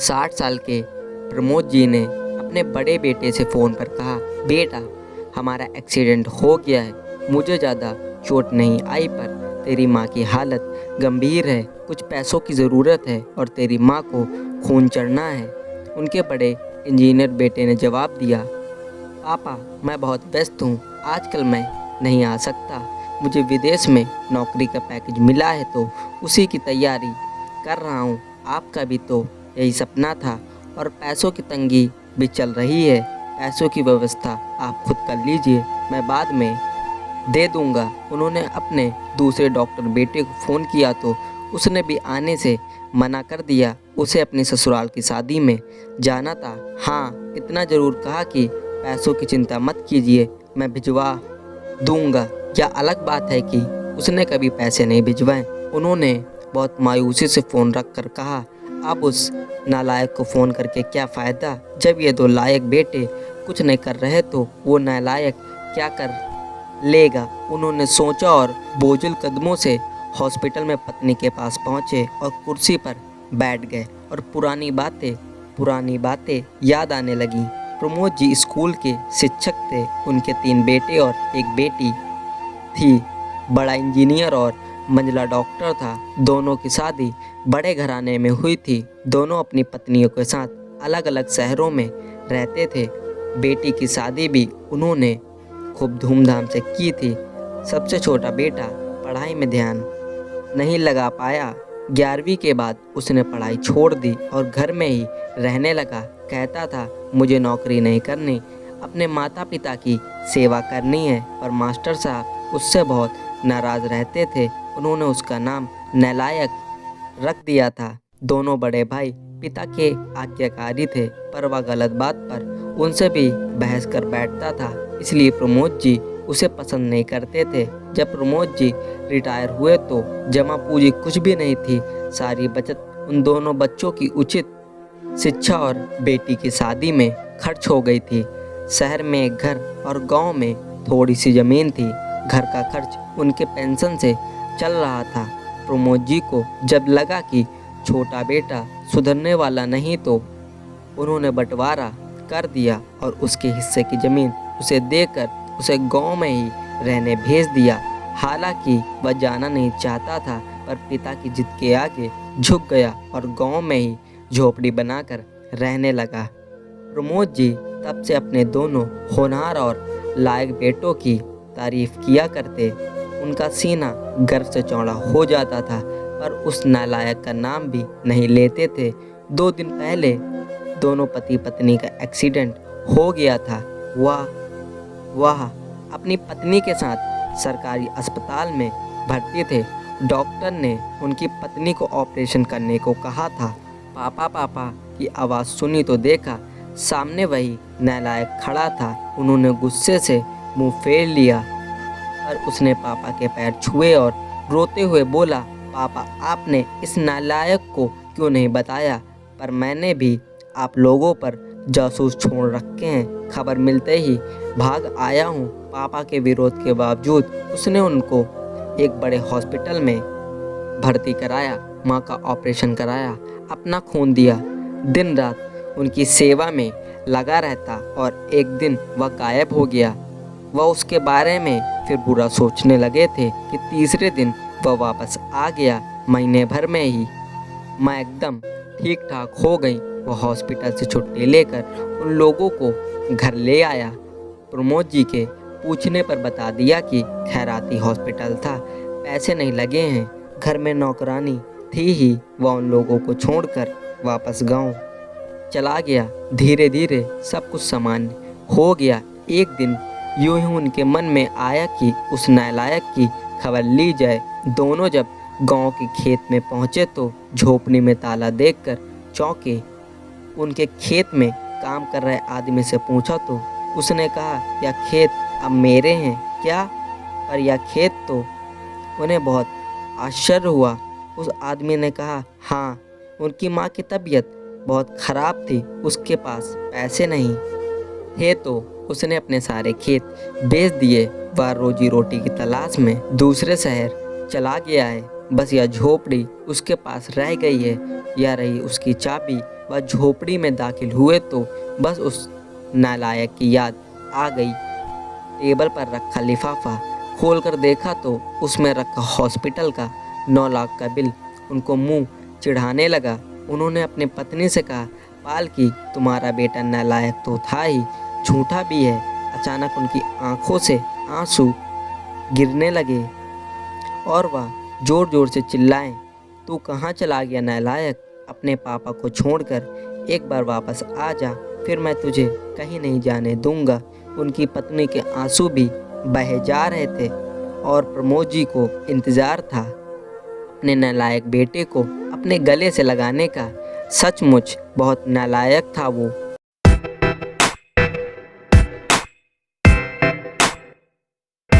60 साल के प्रमोद जी ने अपने बड़े बेटे से फ़ोन पर कहा, बेटा हमारा एक्सीडेंट हो गया है, मुझे ज़्यादा चोट नहीं आई पर तेरी माँ की हालत गंभीर है, कुछ पैसों की ज़रूरत है और तेरी माँ को खून चढ़ना है। उनके बड़े इंजीनियर बेटे ने जवाब दिया, पापा मैं बहुत व्यस्त हूँ, आजकल मैं नहीं आ सकता, मुझे विदेश में नौकरी का पैकेज मिला है तो उसी की तैयारी कर रहा हूँ। आपका भी तो यही सपना था और पैसों की तंगी भी चल रही है, पैसों की व्यवस्था आप खुद कर लीजिए, मैं बाद में दे दूंगा। उन्होंने अपने दूसरे डॉक्टर बेटे को फ़ोन किया तो उसने भी आने से मना कर दिया, उसे अपनी ससुराल की शादी में जाना था। हाँ, इतना ज़रूर कहा कि पैसों की चिंता मत कीजिए, मैं भिजवा दूंगा। क्या अलग बात है कि उसने कभी पैसे नहीं भिजवाए। उन्होंने बहुत मायूसी से फ़ोन रख कर कहा, अब उस नालायक को फ़ोन करके क्या फ़ायदा, जब ये दो लायक बेटे कुछ नहीं कर रहे तो वो नालायक क्या कर लेगा। उन्होंने सोचा और बोझिल कदमों से हॉस्पिटल में पत्नी के पास पहुँचे और कुर्सी पर बैठ गए और पुरानी बातें याद आने लगीं। प्रमोद जी स्कूल के शिक्षक थे, उनके 3 बेटे और एक बेटी थी। बड़ा इंजीनियर और मंझला डॉक्टर था। दोनों की शादी बड़े घराने में हुई थी। दोनों अपनी पत्नियों के साथ अलग अलग शहरों में रहते थे। बेटी की शादी भी उन्होंने खूब धूमधाम से की थी। सबसे छोटा बेटा पढ़ाई में ध्यान नहीं लगा पाया। 11वीं के बाद उसने पढ़ाई छोड़ दी और घर में ही रहने लगा। कहता था मुझे नौकरी नहीं करनी, अपने माता पिता की सेवा करनी है, पर मास्टर साहब उससे बहुत नाराज़ रहते थे। उन्होंने उसका नाम नालायक रख दिया था। दोनों बड़े भाई पिता के आज्ञाकारी थे, पर वह गलत बात पर उनसे भी बहस कर बैठता था, इसलिए प्रमोद जी उसे पसंद नहीं करते थे। जब प्रमोद जी रिटायर हुए तो जमा पूंजी कुछ भी नहीं थी। सारी बचत उन दोनों बच्चों की उचित शिक्षा और बेटी की शादी में खर्च हो गई थी। शहर में एक घर और गांव में थोड़ी सी ज़मीन थी। घर का खर्च उनके पेंशन से चल रहा था। प्रमोद जी को जब लगा कि छोटा बेटा सुधरने वाला नहीं तो उन्होंने बंटवारा कर दिया और उसके हिस्से की ज़मीन उसे देकर उसे गांव में ही रहने भेज दिया। हालांकि वह जाना नहीं चाहता था, पर पिता की जिद के आगे झुक गया और गांव में ही झोपड़ी बनाकर रहने लगा। प्रमोद जी तब से अपने दोनों होनहार और लायक बेटों की तारीफ किया करते। उनका सीना गर्व से चौड़ा हो जाता था, पर उस नालायक का नाम भी नहीं लेते थे। 2 दिन पहले दोनों पति पत्नी का एक्सीडेंट हो गया था। वह अपनी पत्नी के साथ सरकारी अस्पताल में भर्ती थे। डॉक्टर ने उनकी पत्नी को ऑपरेशन करने को कहा था। पापा पापा की आवाज़ सुनी तो देखा सामने वही नालायक खड़ा था। उन्होंने गुस्से से मुंह फेर लिया, पर उसने पापा के पैर छुए और रोते हुए बोला, पापा आपने इस नालायक को क्यों नहीं बताया, पर मैंने भी आप लोगों पर जासूस छोड़ रखे हैं। खबर मिलते ही भाग आया हूँ। पापा के विरोध के बावजूद उसने उनको एक बड़े हॉस्पिटल में भर्ती कराया, माँ का ऑपरेशन कराया, अपना खून दिया, दिन रात उनकी सेवा में लगा रहता और एक दिन वह गायब हो गया। वह उसके बारे में फिर बुरा सोचने लगे थे कि तीसरे दिन वह वापस आ गया। महीने भर में ही मैं एकदम ठीक ठाक हो गई। वह हॉस्पिटल से छुट्टी लेकर उन लोगों को घर ले आया। प्रमोद जी के पूछने पर बता दिया कि खैराती हॉस्पिटल था, पैसे नहीं लगे हैं, घर में नौकरानी थी ही। वह उन लोगों को छोड़कर वापस गांव चला गया। धीरे धीरे सब कुछ सामान्य हो गया। एक दिन यूं ही उनके मन में आया कि उस नालायक की खबर ली जाए। दोनों जब गांव के खेत में पहुंचे तो झोपड़ी में ताला देखकर चौंके। उनके खेत में काम कर रहे आदमी से पूछा तो उसने कहा, यह खेत अब मेरे हैं क्या? पर यह खेत तो उन्हें बहुत आश्चर्य हुआ। उस आदमी ने कहा, हाँ, उनकी माँ की तबीयत बहुत ख़राब थी, उसके पास पैसे नहीं थे तो उसने अपने सारे खेत बेच दिए। वह रोजी रोटी की तलाश में दूसरे शहर चला गया है। बस यह झोपड़ी उसके पास रह गई है। यह रही उसकी चाबी, वह झोपड़ी में दाखिल हुए तो बस उस नालायक की याद आ गई। टेबल पर रखा लिफाफा खोलकर देखा तो उसमें रखा हॉस्पिटल का 9 लाख का बिल उनको मुंह चिढ़ाने लगा। उन्होंने अपनी पत्नी से कहा, पालकी तुम्हारा बेटा नालायक तो था ही, झूठा भी है। अचानक उनकी आंखों से आंसू गिरने लगे और वह ज़ोर ज़ोर से चिल्लाएं, तू कहाँ चला गया नालायक? अपने पापा को छोड़कर एक बार वापस आ जा, फिर मैं तुझे कहीं नहीं जाने दूंगा। उनकी पत्नी के आंसू भी बहे जा रहे थे और प्रमोद जी को इंतज़ार था अपने नालायक बेटे को अपने गले से लगाने का। सचमुच बहुत नालायक था वो।